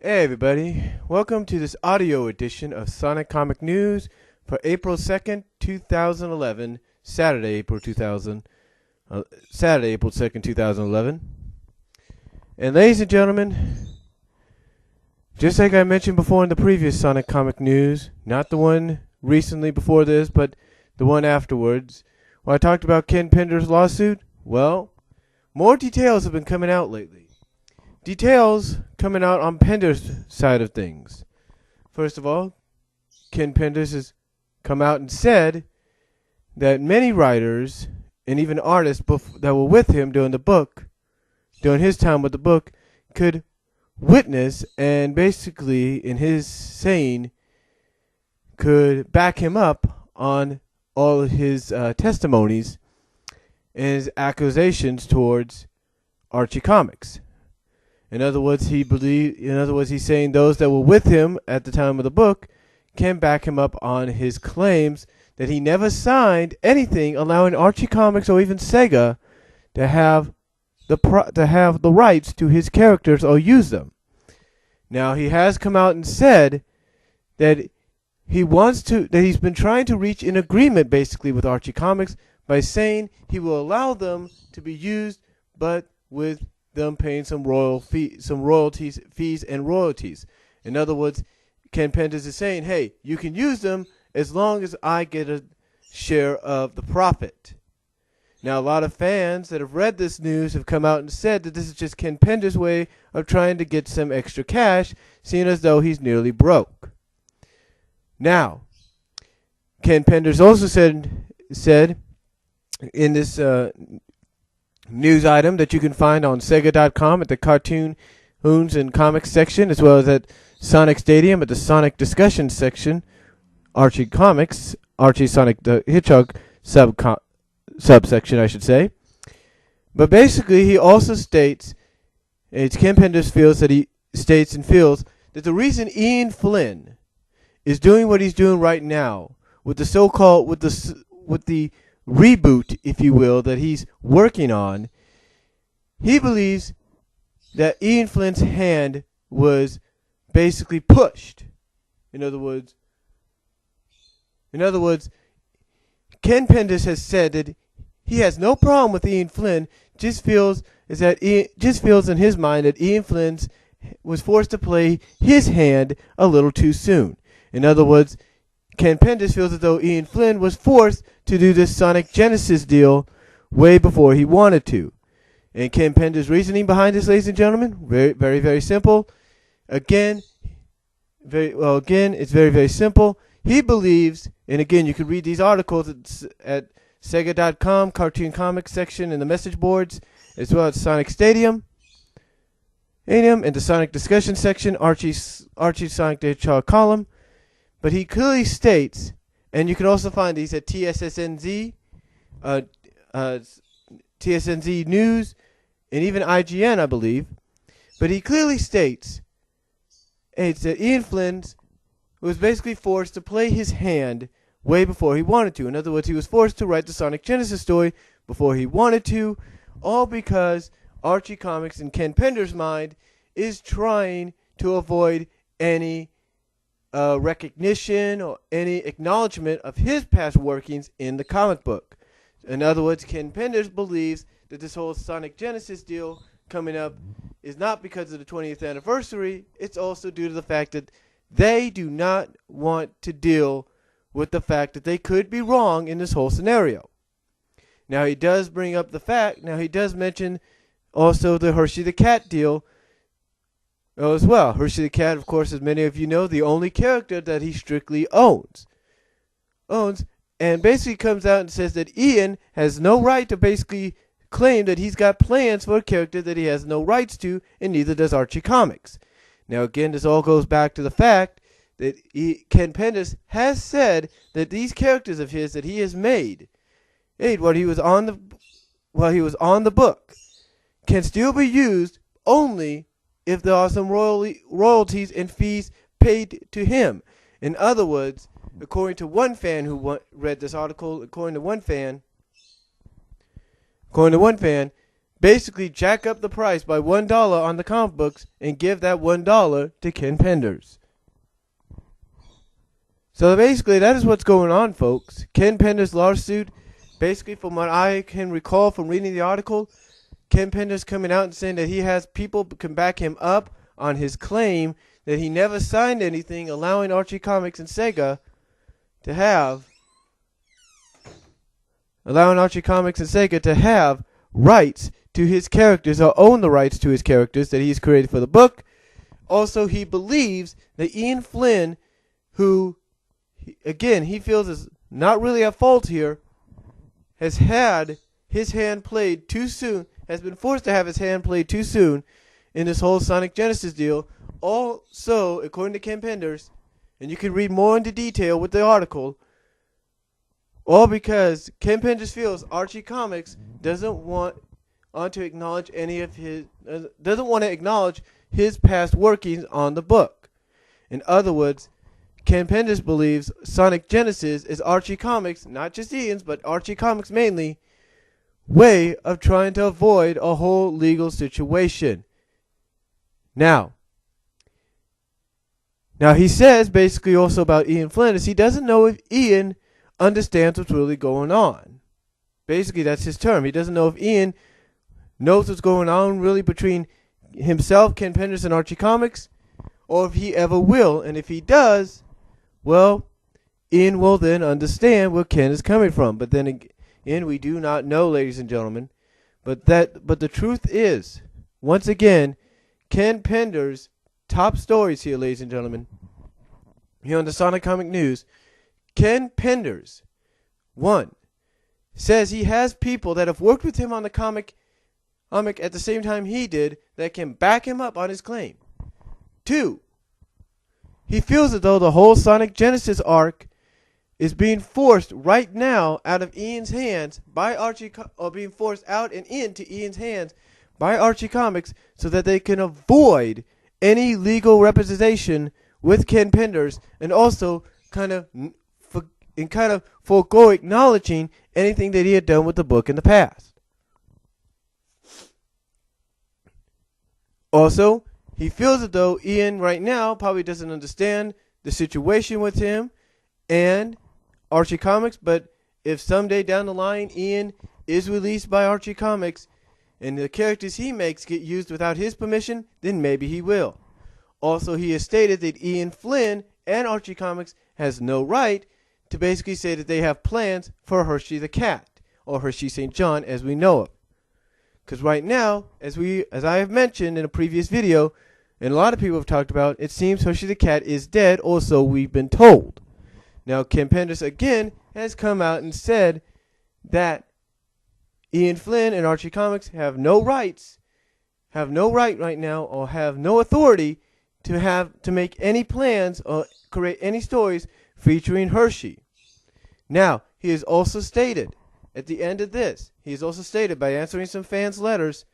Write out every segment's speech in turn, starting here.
Hey everybody, welcome to this audio edition of Sonic Comic News for April 2nd, 2011, Saturday, April 2nd, 2011. And ladies and gentlemen, just like I mentioned before in the previous Sonic Comic News, not the one recently before this, but the one afterwards, where I talked about Ken Penders Lawsuit, well, more details have been coming out lately. Details coming out on Penders' side of things. First of all, Ken Penders has come out and said that many writers and even artists that were with him during his time with the book, could witness and basically, in his saying, could back him up on all of his testimonies and his accusations towards Archie Comics. In other words, he's saying those that were with him at the time of the book can back him up on his claims that he never signed anything allowing Archie Comics or even Sega to have the rights to his characters or use them. Now, he has come out and said that he's been trying to reach an agreement basically with Archie Comics by saying he will allow them to be used, but with them paying some fees and royalties. In other words, Ken Penders is saying, hey, you can use them as long as I get a share of the profit. Now, a lot of fans that have read this news have come out and said that this is just Ken Penders' way of trying to get some extra cash, seeing as though he's nearly broke. Now, Ken Penders also said in this news item that you can find on Sega.com at the Cartoons and Comics section, as well as at Sonic Stadium at the Sonic Discussion section, Archie Sonic the Hedgehog subsection, I should say. But basically, he also states, Ken Penders feels that the reason Ian Flynn is doing what he's doing right now with the so-called with the reboot, if you will, that he's working on, he believes that Ian Flynn's hand was basically pushed. In other words, Ken Penders has said that he has no problem with Ian Flynn, just feels in his mind that Ian Flynn was forced to play his hand a little too soon. In other words, Ken Penders feels as though Ian Flynn was forced to do this Sonic Genesis deal way before he wanted to. And Ken Penders' reasoning behind this, ladies and gentlemen, very, very, very simple. It's very, very simple. He believes, and again, you can read these articles at Sega.com, Cartoon Comics section, in the message boards, as well as Sonic Stadium, and the Sonic Discussion section, Archie Sonic the Hedgehog column. But he clearly states, and you can also find these at TSSNZ News, and even IGN, I believe. But he clearly states that Ian Flynn was basically forced to play his hand way before he wanted to. In other words, he was forced to write the Sonic Genesis story before he wanted to, all because Archie Comics, in Ken Penders' mind, is trying to avoid any recognition or any acknowledgement of his past workings in the comic book. In other words, Ken Penders believes that this whole Sonic Genesis deal coming up is not because of the 20th anniversary, it's also due to the fact that they do not want to deal with the fact that they could be wrong in this whole scenario. Now, he does mention also the Hershey the Cat deal as well. Hershey the Cat, of course, as many of you know, the only character that he strictly owns, and basically comes out and says that Ian has no right to basically claim that he's got plans for a character that he has no rights to, and neither does Archie Comics. Now, again, this all goes back to the fact that Ken Penders has said that these characters of his that he has made while he was on the book can still be used only if there are some royalties and fees paid to him. In other words, according to one fan who read this article, according to one fan, basically jack up the price by $1 on the comic books and give that $1 to Ken Penders. So basically, that is what's going on, folks. Ken Penders Lawsuit, basically from what I can recall from reading the article, Ken Penders coming out and saying that he has people can back him up on his claim that he never signed anything allowing Archie Comics and Sega to have rights to his characters, or own the rights to his characters that he's created for the book. Also, he believes that Ian Flynn, who, again, he feels is not really at fault here, has had his hand played too soon, has been forced to have his hand played too soon in this whole Sonic Genesis deal. Also, according to Ken Penders, and you can read more into detail with the article, all because Ken Penders feels Archie Comics doesn't want to acknowledge his past workings on the book. In other words, Ken Penders believes Sonic Genesis is Archie Comics, not just Ian's, but Archie Comics mainly, way of trying to avoid a whole legal situation. Now he says basically also about Ian Flynn is he doesn't know if Ian understands what's really going on. Basically, that's his term. He doesn't know if Ian knows what's going on really between himself, Ken Penders, and Archie Comics, or if he ever will. And if he does, well, Ian will then understand where Ken is coming from. But then again, we do not know, ladies and gentlemen. But the truth is, once again, Ken Penders' top stories here, ladies and gentlemen, here on the Sonic Comic News. Ken Penders, 1, says he has people that have worked with him on the comic at the same time he did that can back him up on his claim. 2, he feels as though the whole Sonic Genesis arc is being forced right now out of Ian's hands by Archie, or being forced out and into Ian's hands by Archie Comics so that they can avoid any legal representation with Ken Penders, and also kind of forego acknowledging anything that he had done with the book in the past. Also, he feels as though Ian right now probably doesn't understand the situation with him and Archie Comics, but if someday down the line Ian is released by Archie Comics and the characters he makes get used without his permission, then maybe he will. Also, he has stated that Ian Flynn and Archie Comics has no right to basically say that they have plans for Hershey the Cat, or Hershey St. John as we know it. Because right now, as I have mentioned in a previous video, and a lot of people have talked about, it seems Hershey the Cat is dead, or so we've been told. Now, Ken Penders again has come out and said that Ian Flynn and Archie Comics have no right right now, or have no authority to make any plans or create any stories featuring Hershey. Now, he has also stated at the end of this, he has also stated by answering some fans' letters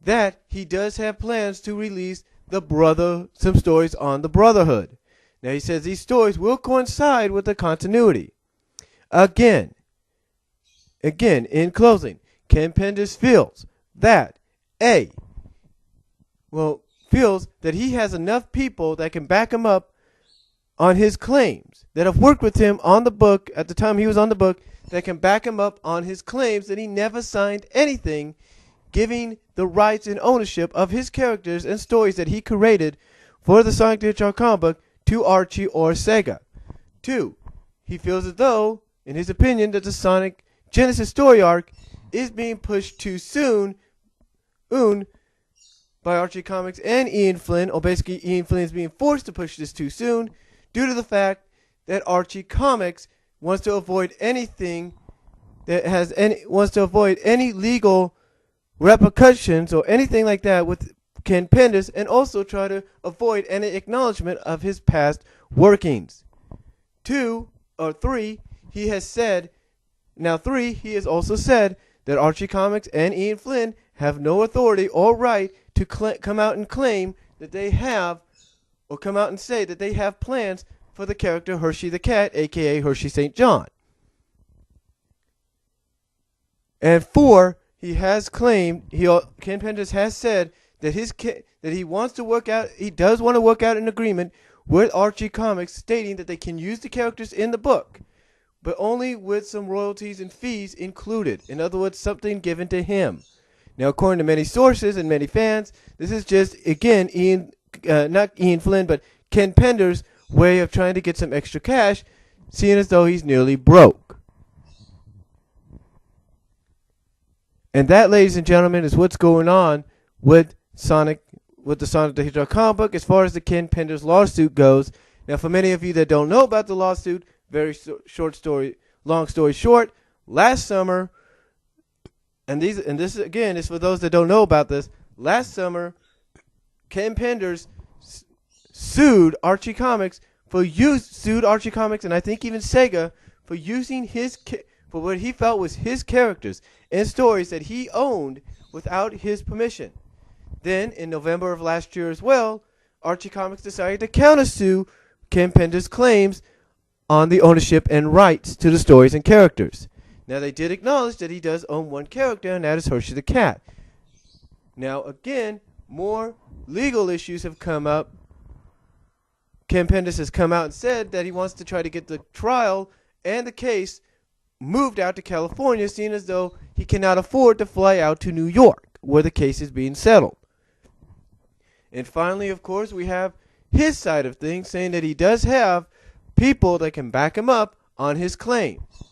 that he does have plans to release some stories on the Brotherhood. Now, he says these stories will coincide with the continuity. Again, in closing, Ken Penders feels that feels that he has enough people that can back him up on his claims, that have worked with him on the book at the time he was on the book, that can back him up on his claims that he never signed anything giving the rights and ownership of his characters and stories that he created for the Sonic the Hedgehog comic book to Archie or Sega. 2, he feels as though, in his opinion, that the Sonic Genesis story arc is being pushed too soon by Archie Comics and Ian Flynn, or basically Ian Flynn is being forced to push this too soon due to the fact that Archie Comics wants to avoid any legal repercussions or anything like that with Ken Penders, and also try to avoid any acknowledgement of his past workings. 3, he has also said that Archie Comics and Ian Flynn have no authority or right to come out and claim that they have, or come out and say that they have plans for the character Hershey the Cat, aka Hershey St. John. And 4, he has claimed, Ken Penders has said that that he wants to work out, he does want to work out an agreement with Archie Comics, stating that they can use the characters in the book, but only with some royalties and fees included. In other words, something given to him. Now, according to many sources and many fans, this is just, again, not Ian Flynn, but Ken Penders' way of trying to get some extra cash, seeing as though he's nearly broke. And that, ladies and gentlemen, is what's going on with the Sonic the Hedgehog comic book as far as the Ken Penders lawsuit goes. Now, for many of you that don't know about the lawsuit, long story short, last summer, and this again is for those that don't know about this, last summer, Ken Penders sued Archie Comics and I think even Sega for using for what he felt was his characters and stories that he owned without his permission. Then, in November of last year as well, Archie Comics decided to countersue Ken Penders' claims on the ownership and rights to the stories and characters. Now, they did acknowledge that he does own one character, and that is Hershey the Cat. Now, again, more legal issues have come up. Ken Penders has come out and said that he wants to try to get the trial and the case moved out to California, seeing as though he cannot afford to fly out to New York, where the case is being settled. And finally, of course, we have his side of things, saying that he does have people that can back him up on his claims.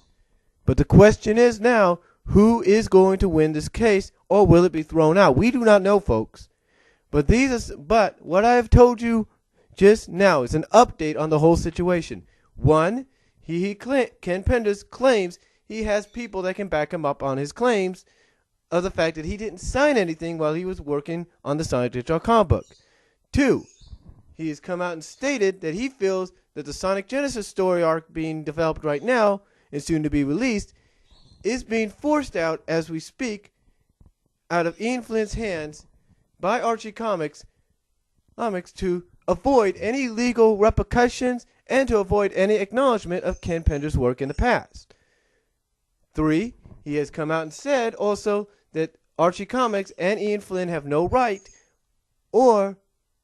But the question is now, who is going to win this case, or will it be thrown out? We do not know, folks. But what I have told you just now is an update on the whole situation. One, Ken Penders claims he has people that can back him up on his claims of the fact that he didn't sign anything while he was working on the Sonic the Hedgehog comic book. Two, he has come out and stated that he feels that the Sonic Genesis story arc being developed right now and soon to be released is being forced out as we speak out of Ian Flynn's hands by Archie Comics to avoid any legal repercussions and to avoid any acknowledgement of Ken Penders' work in the past. Three, he has come out and said also that Archie Comics and Ian Flynn have no right to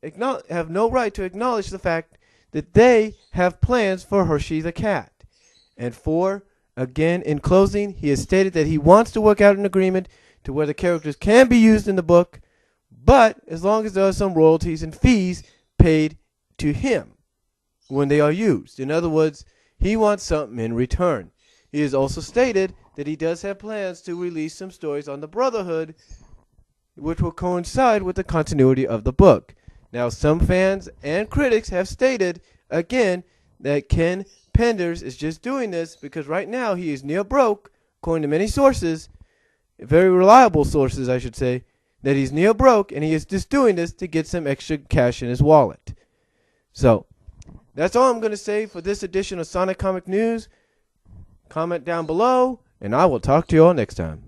acknowledge the fact that they have plans for Hershey the Cat. And four, again, in closing, he has stated that he wants to work out an agreement to where the characters can be used in the book, but as long as there are some royalties and fees paid to him when they are used. In other words, he wants something in return. He has also stated that he does have plans to release some stories on the Brotherhood, which will coincide with the continuity of the book. Now, some fans and critics have stated, again, that Ken Penders is just doing this because right now he is near broke, according to many sources, very reliable sources, I should say, that he's near broke and he is just doing this to get some extra cash in his wallet. So, that's all I'm going to say for this edition of Sonic Comic News. Comment down below, and I will talk to you all next time.